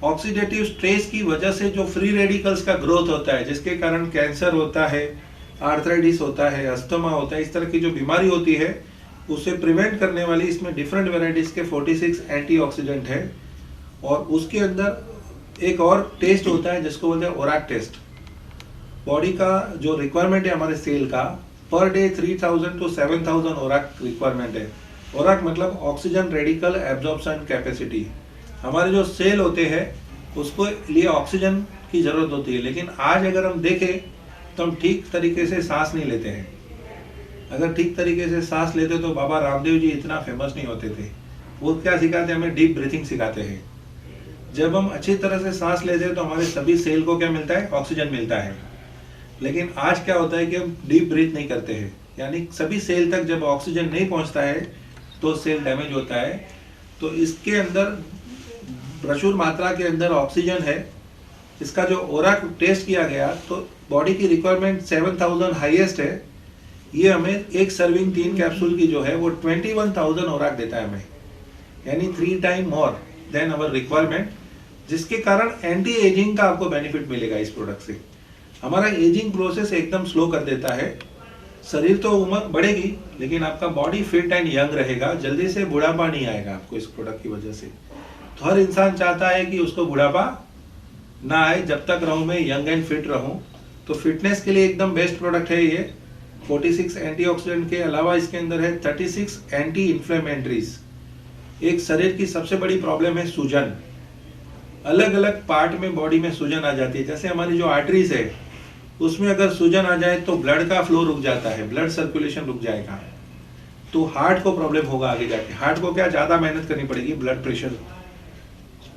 ऑक्सीडेटिव स्ट्रेस की वजह से जो फ्री रेडिकल्स का ग्रोथ होता है, जिसके कारण कैंसर होता है, आर्थराइटिस होता है, अस्थमा होता है, इस तरह की जो बीमारी होती है उसे प्रिवेंट करने वाली इसमें डिफरेंट वेराइटीज के 46 एंटीऑक्सीडेंट है। और उसके अंदर एक और टेस्ट होता है जिसको बोलते हैं ओराक टेस्ट। बॉडी का जो रिक्वायरमेंट है हमारे सेल का, पर डे 3000 to 7000 ओराक रिक्वायरमेंट है। ओराक मतलब ऑक्सीजन रेडिकल एब्जॉर्प्शन कैपेसिटी। हमारे जो सेल होते हैं उसको लिए ऑक्सीजन की जरूरत होती है, लेकिन आज अगर हम देखें तो हम ठीक तरीके से सांस नहीं लेते हैं। अगर ठीक तरीके से सांस लेते तो बाबा रामदेव जी इतना फेमस नहीं होते थे। वो क्या सिखाते हैं हमें? डीप ब्रीथिंग सिखाते हैं। जब हम अच्छी तरह से सांस लेते हैं तो हमारे सभी सेल को क्या मिलता है? ऑक्सीजन मिलता है। लेकिन आज क्या होता है कि हम डीप ब्रीथ नहीं करते हैं, यानी सभी सेल तक जब ऑक्सीजन नहीं पहुंचता है तो सेल डैमेज होता है। तो इसके अंदर प्रचुर मात्रा के अंदर ऑक्सीजन है। इसका जो ओरा टेस्ट किया गया तो बॉडी की रिक्वायरमेंट 7000 हाईएस्ट है। ये हमें एक सर्विंग 3 कैप्सूल की जो है वो 21,000 ओराक देता है हमें, यानी 3 टाइम मोर देन अवर रिक्वायरमेंट, जिसके कारण एंटी एजिंग का आपको बेनिफिट मिलेगा इस प्रोडक्ट से। हमारा एजिंग प्रोसेस एकदम स्लो कर देता है। शरीर तो उम्र बढ़ेगी लेकिन आपका बॉडी फिट एंड यंग रहेगा, जल्दी से बुढ़ापा नहीं आएगा आपको इस प्रोडक्ट की वजह से। तो हर इंसान चाहता है कि उसको बुढ़ापा ना आए, जब तक रहूं मैं यंग एंड फिट रहूं। तो फिटनेस के लिए एकदम बेस्ट प्रोडक्ट है ये। 46 एंटीऑक्सीडेंट के अलावा इसके अंदर है 36 एंटी इन्फ्लेमेटरीज। एक शरीर की सबसे बड़ी प्रॉब्लम है सूजन। अलग अलग पार्ट में बॉडी में सूजन आ जाती है। जैसे हमारी जो आर्टरीज है उसमें अगर सूजन आ जाए तो ब्लड का फ्लो रुक जाता है, ब्लड सर्कुलेशन रुक जाएगा। तो हार्ट को प्रॉब्लम होगा आगे जाके। हार्ट को क्या ज्यादा मेहनत करनी पड़ेगी, ब्लड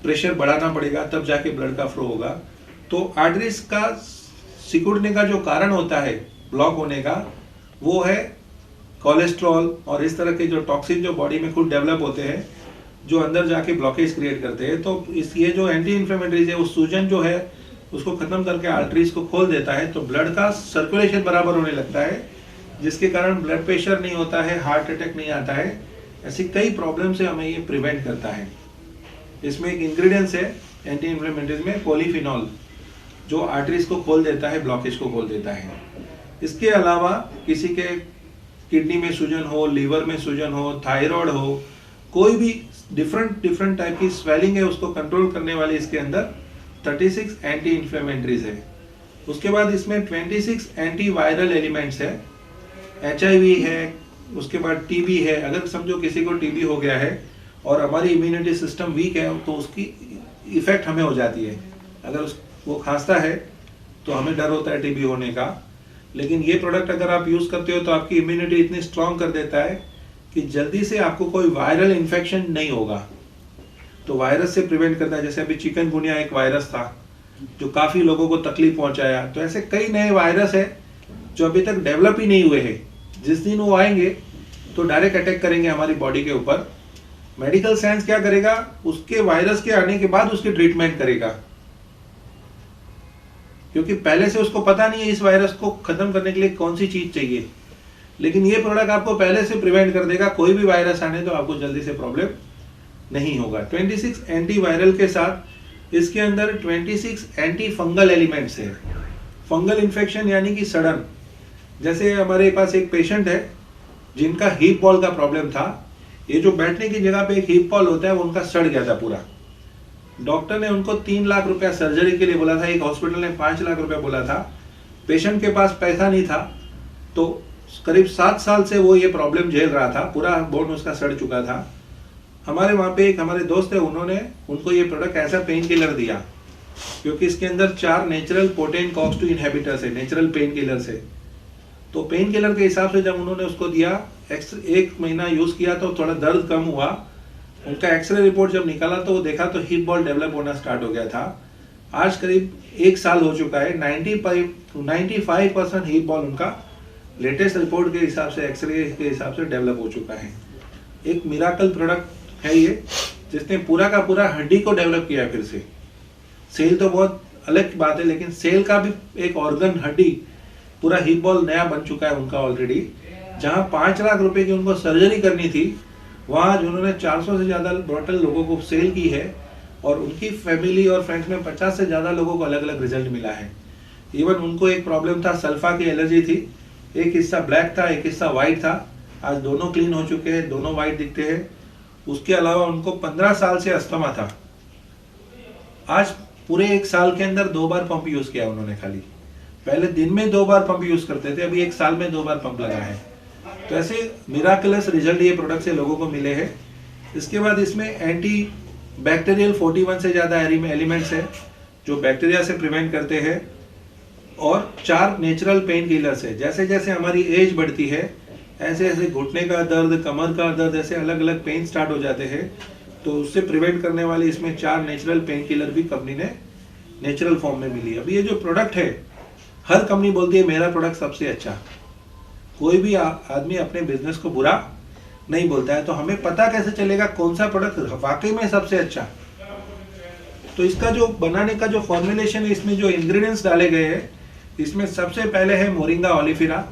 प्रेशर बढ़ाना पड़ेगा, तब जाके ब्लड का फ्लो होगा। तो आर्टरीज का सिकुड़ने का जो कारण होता है ब्लॉक होने का वो है कोलेस्ट्रॉल और इस तरह के जो टॉक्सिन जो बॉडी में खुद डेवलप होते हैं जो अंदर जाके ब्लॉकेज क्रिएट करते हैं। तो ये जो एंटी इन्फ्लेमेटरीज है उस सूजन जो है उसको खत्म करके आर्टरीज को खोल देता है, तो ब्लड का सर्कुलेशन बराबर होने लगता है, जिसके कारण ब्लड प्रेशर नहीं होता है, हार्ट अटैक नहीं आता है। ऐसी कई प्रॉब्लम से हमें ये प्रिवेंट करता है। इसमें एक इंग्रेडिएंट्स है एंटी इन्फ्लेमेटरीज में पॉलीफिनॉल, जो आर्टरीज को खोल देता है, ब्लॉकेज को खोल देता है। इसके अलावा किसी के किडनी में सूजन हो, लीवर में सूजन हो, थायराइड हो, कोई भी डिफरेंट टाइप की स्वेलिंग है उसको कंट्रोल करने वाली इसके अंदर 36 एंटी इन्फ्लेमेटरीज है। उसके बाद इसमें 26 एंटी वायरल एलिमेंट्स है। HIV है, उसके बाद TB है। अगर समझो किसी को TB हो गया है और हमारी इम्यूनिटी सिस्टम वीक है तो उसकी इफेक्ट हमें हो जाती है। अगर वो खांसता है तो हमें डर होता है TB होने का, लेकिन ये प्रोडक्ट अगर आप यूज करते हो तो आपकी इम्यूनिटी इतनी स्ट्रांग कर देता है कि जल्दी से आपको कोई वायरल इन्फेक्शन नहीं होगा। तो वायरस से प्रिवेंट करता है। जैसे अभी चिकनगुनिया एक वायरस था जो काफी लोगों को तकलीफ पहुंचाया, तो ऐसे कई नए वायरस है जो अभी तक डेवलप ही नहीं हुए हैं। जिस दिन वो आएंगे तो डायरेक्ट अटैक करेंगे हमारी बॉडी के ऊपर। मेडिकल साइंस क्या करेगा, उसके वायरस के आने के बाद उसकी ट्रीटमेंट करेगा, क्योंकि पहले से उसको पता नहीं है इस वायरस को खत्म करने के लिए कौन सी चीज चाहिए। लेकिन ये प्रोडक्ट आपको पहले से प्रिवेंट कर देगा, कोई भी वायरस आने तो आपको जल्दी से प्रॉब्लम नहीं होगा। 26 एंटी वायरल के साथ इसके अंदर 26 एंटी फंगल एलिमेंट्स है। फंगल इन्फेक्शन यानी कि सड़न। जैसे हमारे पास एक पेशेंट है जिनका हिप बॉल का प्रॉब्लम था। ये जो बैठने की जगह पे एक हिप बॉल होता है वो उनका सड़ गया था पूरा। डॉक्टर ने उनको 3 लाख रुपया सर्जरी के लिए बोला था, एक हॉस्पिटल ने 5 लाख रुपया बोला था। पेशेंट के पास पैसा नहीं था, तो करीब 7 साल से वो ये प्रॉब्लम झेल रहा था, पूरा बोन उसका सड़ चुका था। हमारे वहाँ पे एक हमारे दोस्त है, उन्होंने उनको ये प्रोडक्ट ऐसा पेन किलर दिया, क्योंकि इसके अंदर 4 नेचुरल पोटेंट COX-2 इनहिबिटर्स है, नेचुरल पेन किलर्स है। तो पेन किलर के हिसाब से जब उन्होंने उसको दिया, 1 महीना यूज किया तो थोड़ा दर्द कम हुआ। उनका एक्सरे रिपोर्ट जब निकाला तो वो देखा तो हिप बॉल डेवलप होना स्टार्ट हो गया था। आज करीब 1 साल हो चुका है। 95% हिप बॉल उनका लेटेस्ट रिपोर्ट के हिसाब से, एक्सरे के हिसाब से डेवलप हो चुका है। एक मिराकल प्रोडक्ट है ये, जिसने पूरा का पूरा हड्डी को डेवलप किया है फिर से। सेल तो बहुत अलग बात है, लेकिन सेल का भी एक ऑर्गन, हड्डी, पूरा हिप बॉल नया बन चुका है उनका ऑलरेडी। जहां 5 लाख रुपए की उनको सर्जरी करनी थी, वहां आज उन्होंने 400 से ज्यादा बॉटल लोगों को सेल की है और उनकी फैमिली और फ्रेंड्स में 50 से ज्यादा लोगों को अलग अलग रिजल्ट मिला है। इवन उनको एक प्रॉब्लम था, सल्फा की एलर्जी थी, एक हिस्सा ब्लैक था, एक हिस्सा व्हाइट था। आज दोनों क्लीन हो चुके हैं, दोनों व्हाइट दिखते हैं। उसके अलावा उनको 15 साल से अस्थमा था। आज पूरे 1 साल के अंदर 2 बार पंप यूज किया उन्होंने खाली। पहले दिन में 2 बार पंप यूज करते थे, अभी 1 साल में 2 बार पंप लगा है। तो ऐसे मिराकुलस रिजल्ट ये प्रोडक्ट से लोगों को मिले हैं। इसके बाद इसमें एंटी बैक्टीरियल 41 से ज्यादा एलिमेंट्स है जो बैक्टीरिया से प्रिवेंट करते हैं, और 4 नेचुरल पेन किलर्स है। जैसे जैसे हमारी एज बढ़ती है, ऐसे ऐसे घुटने का दर्द, कमर का दर्द, ऐसे अलग अलग पेन स्टार्ट हो जाते हैं, तो उससे प्रिवेंट करने वाले इसमें 4 नेचुरल पेन किलर भी कंपनी ने नेचुरल फॉर्म में मिली। अभी ये जो प्रोडक्ट है, हर कंपनी बोलती है मेरा प्रोडक्ट सबसे अच्छा। कोई भी आदमी अपने बिजनेस को बुरा नहीं बोलता है, तो हमें पता कैसे चलेगा कौन सा प्रोडक्ट वाकई में सबसे अच्छा? तो इसका जो बनाने का जो फॉर्मुलेशन है, इसमें जो इंग्रेडिएंट्स डाले गए हैं, इसमें सबसे पहले है मोरिंगा ओलिफेरा,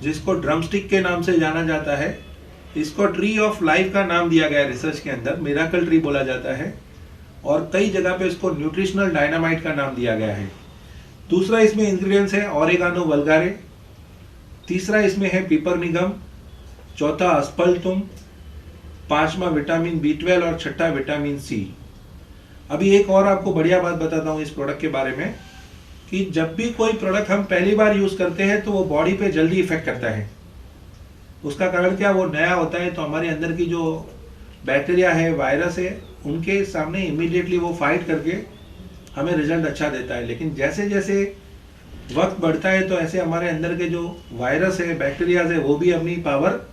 जिसको ड्रमस्टिक के नाम से जाना जाता है। इसको ट्री ऑफ लाइफ का नाम दिया गया है रिसर्च के अंदर, मिराकल ट्री बोला जाता है, और कई जगह पे इसको न्यूट्रिशनल डायनामाइट का नाम दिया गया है। दूसरा इसमें इंग्रेडिएंट्स है ऑरिगानो वल्गारे, तीसरा इसमें है पिपरमिगम, चौथा अस्पल्टुम, पांचवा विटामिन B12 और छठा विटामिन C। अभी एक और आपको बढ़िया बात बताता हूँ इस प्रोडक्ट के बारे में, कि जब भी कोई प्रोडक्ट हम पहली बार यूज करते हैं तो वो बॉडी पे जल्दी इफेक्ट करता है। उसका कारण क्या? वो नया होता है, तो हमारे अंदर की जो बैक्टीरिया है, वायरस है, उनके सामने इमीडिएटली वो फाइट करके हमें रिजल्ट अच्छा देता है। लेकिन जैसे जैसे वक्त बढ़ता है तो ऐसे हमारे अंदर के जो वायरस है, बैक्टीरियाज है, वो भी अपनी पावर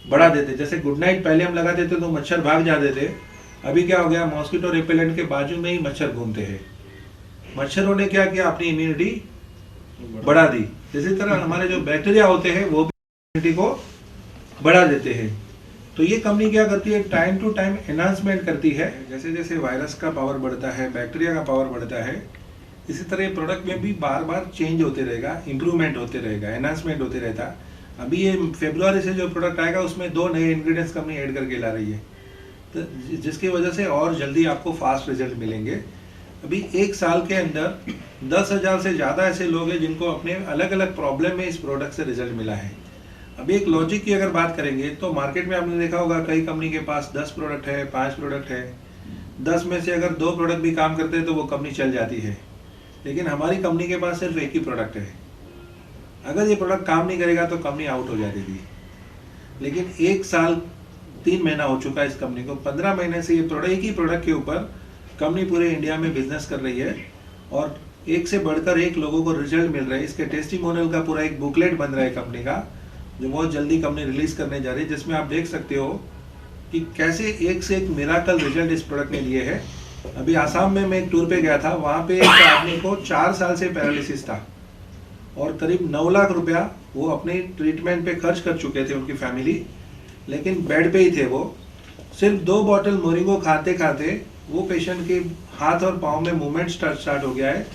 बढ़ा देते। जैसे गुड नाइट पहले हम लगाते थे तो मच्छर भाग जाते थे, अभी क्या हो गया, मॉस्किटो रिपेलेंट के बाजू में ही मच्छर घूमते हैं। मच्छरों ने क्या किया? अपनी इम्यूनिटी बढ़ा दी। इसी तरह हमारे जो बैक्टीरिया होते हैं वो भी इम्यूनिटी को बढ़ा देते हैं। तो ये कंपनी क्या करती है? टाइम टू टाइम एनहांसमेंट करती है। जैसे जैसे वायरस का पावर बढ़ता है, बैक्टीरिया का पावर बढ़ता है, इसी तरह प्रोडक्ट में भी बार बार चेंज होते रहेगा, इंप्रूवमेंट होते रहेगा, एनहांसमेंट होते रहता। अभी ये फरवरी से जो प्रोडक्ट आएगा उसमें 2 नए इंग्रेडिएंट्स कंपनी ऐड करके ला रही है, तो जिसकी वजह से और जल्दी आपको फास्ट रिजल्ट मिलेंगे। अभी 1 साल के अंदर 10,000 से ज़्यादा ऐसे लोग हैं जिनको अपने अलग अलग प्रॉब्लम में इस प्रोडक्ट से रिजल्ट मिला है। अभी एक लॉजिक की अगर बात करेंगे तो मार्केट में आपने देखा होगा कई कंपनी के पास 10 प्रोडक्ट है, 5 प्रोडक्ट है, 10 में से अगर 2 प्रोडक्ट भी काम करते हैं तो वो कंपनी चल जाती है। लेकिन हमारी कंपनी के पास सिर्फ एक ही प्रोडक्ट है। अगर ये प्रोडक्ट काम नहीं करेगा तो कंपनी आउट हो जाती थी। लेकिन 1 साल 3 महीना हो चुका है इस कंपनी को, 15 महीने से ये प्रोडक्ट, एक ही प्रोडक्ट के ऊपर कंपनी पूरे इंडिया में बिजनेस कर रही है, और एक से बढ़कर एक लोगों को रिजल्ट मिल रहा है। इसके टेस्टिमोनियल का पूरा एक बुकलेट बन रहा है कंपनी का, जो बहुत जल्दी कंपनी रिलीज करने जा रही है, जिसमें आप देख सकते हो कि कैसे एक से एक मिराकल रिजल्ट इस प्रोडक्ट ने लिए है। अभी आसाम में मैं एक टूर पे गया था, वहाँ पे एक आदमी को 4 साल से पैरालिसिस था और करीब 9 लाख रुपया वो अपने ट्रीटमेंट पे खर्च कर चुके थे, उनकी फैमिली, लेकिन बेड पे ही थे वो। सिर्फ 2 बॉटल मोरिंगो खाते खाते वो पेशेंट के हाथ और पाँव में मूवमेंट स्टार्ट हो गया है,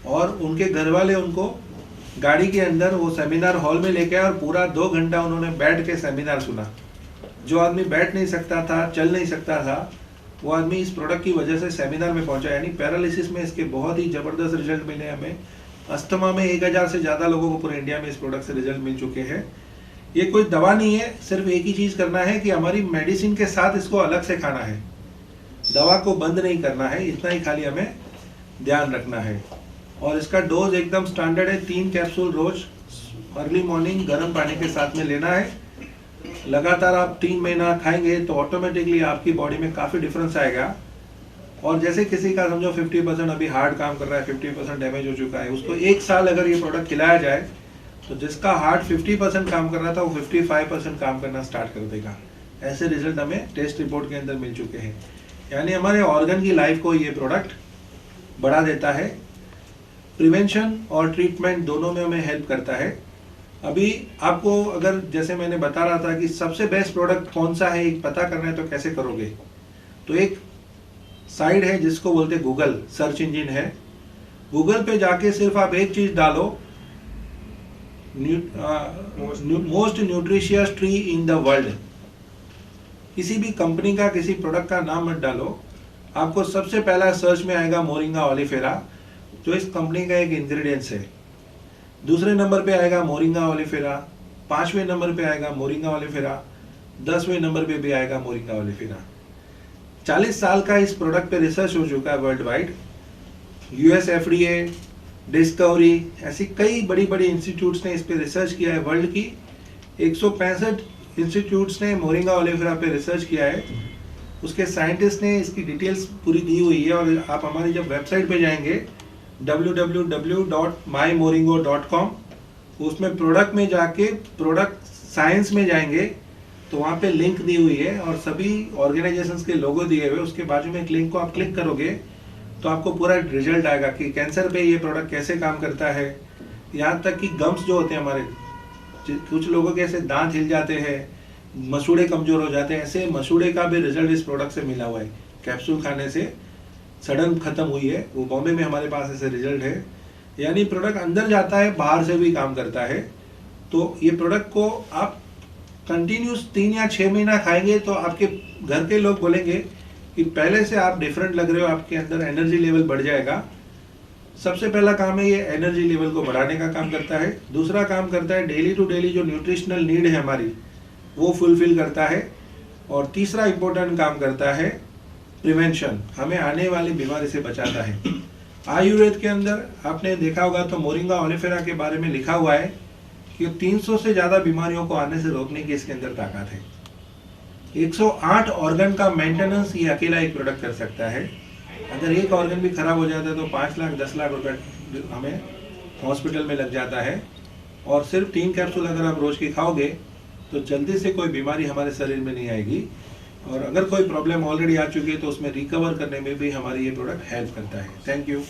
और उनके घर वाले उनको गाड़ी के अंदर वो सेमिनार हॉल में लेके आए और पूरा 2 घंटा उन्होंने बैठ के सेमिनार सुना। जो आदमी बैठ नहीं सकता था, चल नहीं सकता था, वो आदमी इस प्रोडक्ट की वजह से सेमिनार में पहुंचा। यानी पैरालिसिस में इसके बहुत ही ज़बरदस्त रिजल्ट मिले हमें। अस्थमा में 1000 से ज़्यादा लोगों को पूरे इंडिया में इस प्रोडक्ट से रिजल्ट मिल चुके हैं। ये कोई दवा नहीं है, सिर्फ एक ही चीज़ करना है कि हमारी मेडिसिन के साथ इसको अलग से खाना है, दवा को बंद नहीं करना है, इतना ही खाली हमें ध्यान रखना है। और इसका डोज एकदम स्टैंडर्ड है, 3 कैप्सूल रोज अर्ली मॉर्निंग गर्म पानी के साथ में लेना है। लगातार आप 3 महीना खाएंगे तो ऑटोमेटिकली आपकी बॉडी में काफ़ी डिफरेंस आएगा। और जैसे किसी का समझो 50% अभी हार्ट काम कर रहा है, 50% डैमेज हो चुका है, उसको 1 साल अगर ये प्रोडक्ट खिलाया जाए तो जिसका हार्ट 50% काम कर रहा था वो 55% काम करना स्टार्ट कर देगा। ऐसे रिजल्ट हमें टेस्ट रिपोर्ट के अंदर मिल चुके हैं। यानी हमारे ऑर्गन की लाइफ को ये प्रोडक्ट बढ़ा देता है, प्रिवेंशन और ट्रीटमेंट दोनों में हमें हेल्प करता है। अभी आपको अगर जैसे मैंने बता रहा था कि सबसे बेस्ट प्रोडक्ट कौन सा है एक पता करना है तो कैसे करोगे, तो एक साइट है जिसको बोलते हैं गूगल, सर्च इंजिन है। गूगल पे जाके सिर्फ आप एक चीज डालो, most nutritious tree in the world. किसी भी कंपनी का किसी प्रोडक्ट का नाम मत डालो, आपको सबसे पहला सर्च में आएगा मोरिंगा ओलिफेरा, जो इस कंपनी का एक इंग्रेडिएंट्स है। दूसरे नंबर पे आएगा मोरिंगा ओलिफेरा, 5वें नंबर पे आएगा मोरिंगा ओलिफेरा, 10वें नंबर पे भी आएगा मोरिंगा ओलिफेरा। 40 साल का इस प्रोडक्ट पे रिसर्च हो चुका है world wide. US FDA, discovery, ऐसी कई बड़ी बड़ी इंस्टीट्यूट्स ने इस पे रिसर्च किया है। वर्ल्ड की 165 इंस्टीट्यूट्स ने मोरिंगा ओलिफेरा पे रिसर्च किया है। उसके साइंटिस्ट ने इसकी डिटेल्स पूरी दी हुई है, और आप हमारी जब वेबसाइट पे जाएंगे www.mymoringo.com, उसमें प्रोडक्ट में जाके प्रोडक्ट साइंस में जाएंगे तो वहाँ पे लिंक दी हुई है और सभी ऑर्गेनाइजेशंस के लोगो दिए हुए, उसके बाजू में एक लिंक को आप क्लिक करोगे तो आपको पूरा रिजल्ट आएगा कि कैंसर पे ये प्रोडक्ट कैसे काम करता है। यहाँ तक कि गम्स जो होते हैं हमारे, कुछ लोगों के ऐसे दांत हिल जाते हैं, मसूड़े कमजोर हो जाते हैं, ऐसे मसूड़े का भी रिजल्ट इस प्रोडक्ट से मिला हुआ है। कैप्सूल खाने से सडन खत्म हुई है, वो बॉम्बे में हमारे पास ऐसे रिजल्ट है। यानी प्रोडक्ट अंदर जाता है, बाहर से भी काम करता है। तो ये प्रोडक्ट को आप कंटिन्यूस 3 या 6 महीना खाएंगे तो आपके घर के लोग बोलेंगे कि पहले से आप डिफरेंट लग रहे हो, आपके अंदर एनर्जी लेवल बढ़ जाएगा। सबसे पहला काम है ये एनर्जी लेवल को बढ़ाने का काम करता है। दूसरा काम करता है डेली टू डेली जो न्यूट्रिशनल नीड है हमारी, वो फुलफिल करता है। और तीसरा इंपॉर्टेंट काम करता है प्रिवेंशन, हमें आने वाली बीमारी से बचाता है। आयुर्वेद के अंदर आपने देखा होगा तो मोरिंगा ओलिफेरा के बारे में लिखा हुआ है कि 300 से ज़्यादा बीमारियों को आने से रोकने की इसके अंदर ताकत है। 108 ऑर्गन का मेंटेनेंस ये अकेला एक प्रोडक्ट कर सकता है। अगर एक ऑर्गन भी खराब हो जाता है तो 5 लाख 10 लाख रुपए हमें हॉस्पिटल में लग जाता है। और सिर्फ 3 कैप्सूल अगर आप रोज की खाओगे तो जल्दी से कोई बीमारी हमारे शरीर में नहीं आएगी। और अगर कोई प्रॉब्लम ऑलरेडी आ चुकी है तो उसमें रिकवर करने में भी हमारी ये प्रोडक्ट हेल्प करता है। Thank you.